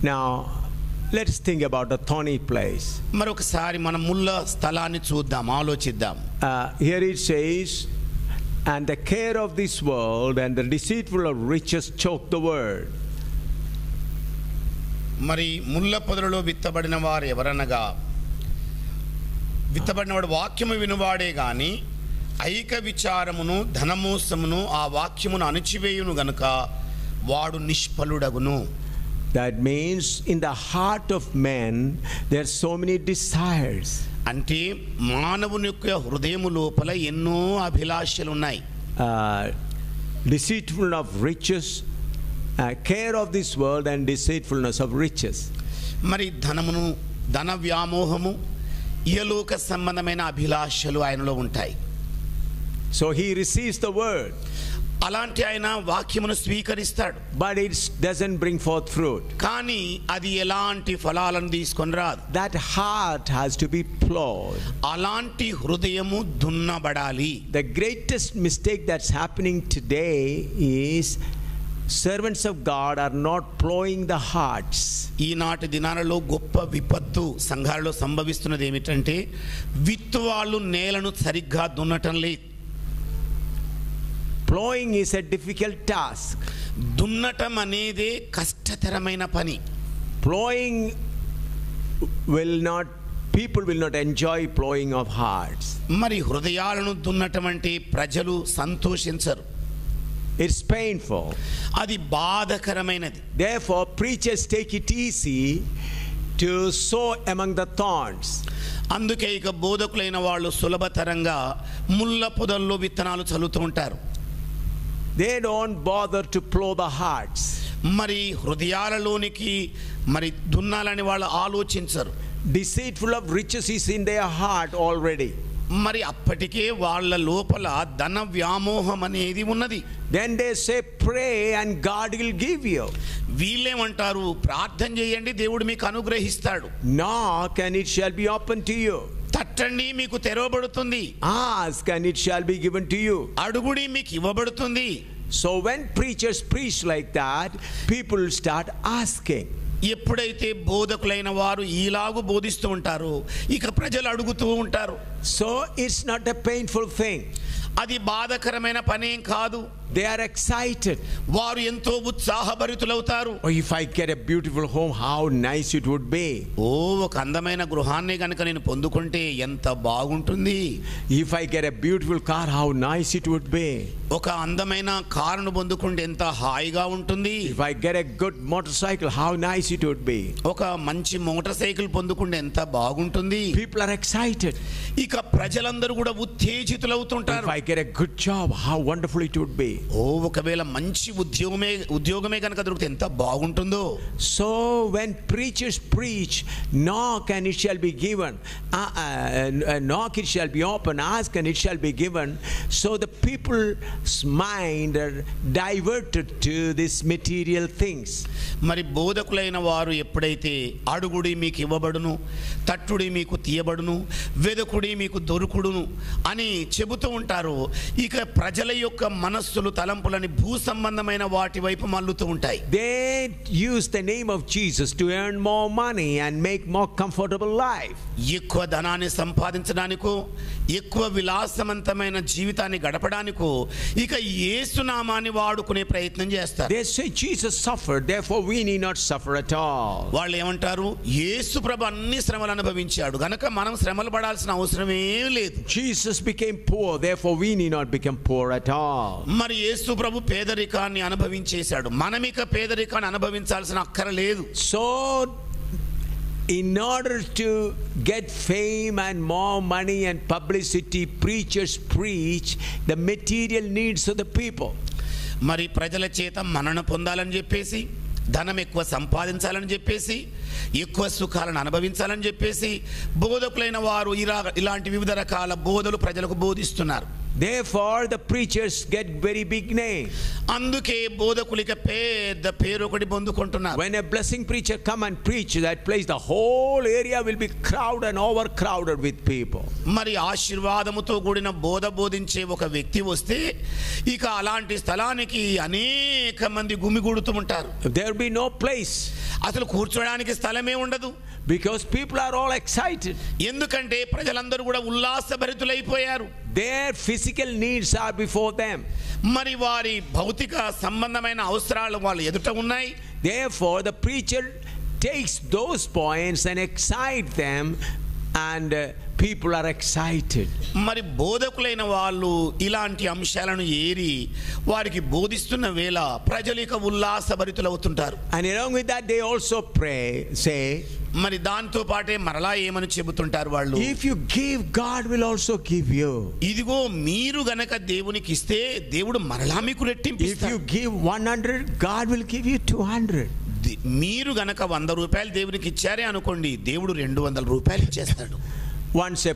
Now, let's think about the thorny place. మరొకసారి మనం ముళ్ళ స్థలాన్ని చూద్దాం, ఆలోచిద్దాం. Here it says, and the care of this world and the deceitful of riches choke the word. మరి ముళ్ళ పొదలలో విత్తబడిన వారు ఎవరనగా, విత్తబడినవాడు వాక్యము వినువాడే గాని ఐక విచారమును ధనమోసమును ఆ వాక్యమును అణిచివేయును గనుక వాడు నిష్ఫలుడగును. That means in the heart of man there are so many desires. అంటే మానవుని యొక్క హృదయము లోపల ఎన్నో అభిలాషలు ఉన్నాయి. Deceitful of riches, care of this world and deceitfulness of riches. మరి ధనమును, ధన వ్యామోహము, ఇహలోక సంబంధమైన అభిలాషలు ఆయనలో ఉంటాయి. So he receives the word, అలాంటి ఆయన వాక్యమును స్వీకరిస్తాడు, but it doesn't bring forth fruit. కానీ అది ఎలాంటి ఫలాలను తీసుకొని రాదు. That heart has to be plowed. అలాంటి హృదయము దున్నబడాలి. The greatest mistake that's happening today is servants of God are not plowing the hearts. ఈనాటి దినాలలో గొప్ప విపత్తు సంఘాలలో సంభవిస్తున్నది ఏమిటంటే, విత్తువాళ్ళు నేలను సరిగ్గా దున్నటం లేదు. Plowing is a difficult task. దున్నటం అనేది కష్టతరమైన పని. Plowing people will not enjoy plowing of hearts. మరి హృదయాలను దున్నటం అంటే ప్రజలు సంతోషించరు. It's painful. అది బాధకరమైనది. Therefore, preachers take it easy to sow among the thorns. అందుకే ఇక బోధకులైన వాళ్ళు సులభతరంగా ముళ్ళ పొదల్లో విత్తనాలు చల్లుతూ ఉంటారు. They don't bother to plow the hearts. మరి హృదయాలలోనికి మరి దున్నాలని వాళ్ళు ఆలోచించరు. Deceitful of riches is in their heart already. మరి అప్పటికే వాళ్ళ లోపల ధన వ్యామోహం అనేది ఉన్నది. Then they say pray and God will give you. వీళ్ళేమంటారు, ప్రార్థన చేయండి దేవుడు మీకు అనుగ్రహిస్తాడు. Knock and it shall be open to you. తట్టండి మీకు తెరవబడుతుంది. Ask and it shall be given to you. అడుగుడి మీకు ఇవ్వబడుతుంది. So when preachers preach like that, people start asking. ఎప్పుడైతే బోధకులైన వారు ఈలాగు బోధిస్తూ ఉంటారో ఇక ప్రజలు అడుగుతూ ఉంటారు. So it's not a painful thing. అది బాధకరమైన పనేం కాదు. They are excited. వారు ఎంతో ఉత్సాహభరితులవుతారు. Oh, if I get a beautiful home, how nice it would be. ఒక అందమైన గృహాన్ని గనుక నేను పొందుకుంటే ఎంత బాగుంటుంది. If I get a beautiful car, how nice it would be. ఒక అందమైన కారును పొందుకుంటే ఎంత హాయిగా ఉంటుంది. If I get a good motorcycle, how nice it would be. ఒక మంచి మోటార్ సైకిల్ పొందుకుంటే ఎంత బాగుంటుంది. People are excited. ఇక ప్రజలందరూ కూడా ఉత్తేజితులవుతుంటారు. If I get a good job, how wonderful it would be. ఒకవేళ మంచి ఉద్యోగమే కనుక దొరికితే ఎంత బాగుంటుందో. So when preachers preach, knock and it shall be given, knock it shall be open, ask and it shall be given, so the people's mind are diverted to these material things. మరి బోధకులైన వారు ఎప్పుడైతే అడుగుడి మీకు ఇవ్వబడును, తట్టుడి మీకు తీయబడును, వెదకుడి మీకు దొరుకుడును అని చెబుతూ ఉంటారు, ఇక ప్రజల యొక్క మనస్సులు తలంపులని భూ సంబంధమైన వాటి వైపు మల్లుతూ ఉంటాయి. They use the name of Jesus to earn more money and make more comfortable life. ఎక్కువ ధనాన్ని సంపాదించడానికో, ఎక్కువ విలాసవంతమైన జీవితాన్ని గడపడానికో ఇక యేసు నామాన్ని వాడుకునే ప్రయత్నం చేస్తారు. They say Jesus suffered, therefore we need not suffer at all. వాళ్ళు ఏమంటారు, యేసు ప్రభు అన్ని శ్రమలు అనుభవించాడు గనక మనం శ్రమలు పడాల్సిన అవసరమే లేదు. Jesus became poor, therefore we need not become poor at all. మరి యేసు ప్రభు పేదరికాన్ని అనుభవించేశాడు, మనం ఇక పేదరికాన్ని అనుభవించాల్సిన అక్కర లేదు. So in order to get fame and more money and publicity, preachers preach the material needs of the people. మరి ప్రజల చేత మన్నన పొందాలని చెప్పేసి, ధనం ఎక్కువ సంపాదించాలని చెప్పేసి, ఎక్కువ సుఖాలను అనుభవించాలని చెప్పేసి బోధకులైన వారు ఇలాంటి వివిధ రకాల బోధలు ప్రజలకు బోధిస్తున్నారు. Therefore the preachers get very big name. అందుకే బోధకులిక పెద్ద పేరు ఒకటి పొందుకుంటున్నారు. When a blessing preacher come and preach that place, the whole area will be crowded and overcrowded with people. మరి ఆశీర్వాదముతో కూడిన బోధించే ఒక వ్యక్తి వస్తే ఇక అలాంటి స్థలానికి అనేక మంది గుమిగూడుతూ ఉంటారు. There will be no place. అసలు కూర్చోడానికి స్థలమే ఉండదు. Because people are all excited. ఎందుకంటే ప్రజలందరూ కూడా ఉల్లాసభరితులైపోయారు. Their physical needs are before them. మరి వారి భౌతిక సంబంధమైన అవసరాలు వాళ్ళ ఎదుట ఉన్నాయి. Therefore, the preacher takes those points and excite them, and people are excited. మరి బోధకులైన వాళ్ళు ఇలాంటి అంశాలను ఏరి వారికి బోధిస్తున్న వేళ ప్రజలు ఇక ఉల్లాసభరితులవుతుంటారు. And along with that, they also say, మరి దాంతో పాటే మరలా ఏమని చెబుతుంటారు వాళ్ళు, if you give, God will also give you. ఇదిగో మీరు గనక దేవునికి ఇస్తే దేవుడు మరలా మీకు If రెట్టింపిస్తాడు. you give 100, God will give you 200. మీరు గనక 100 రూపాయలు దేవునికి ఇచ్చారే అనుకోండి, దేవుడు 200 రూపాయలు ఇచ్చేస్తాడు. Once a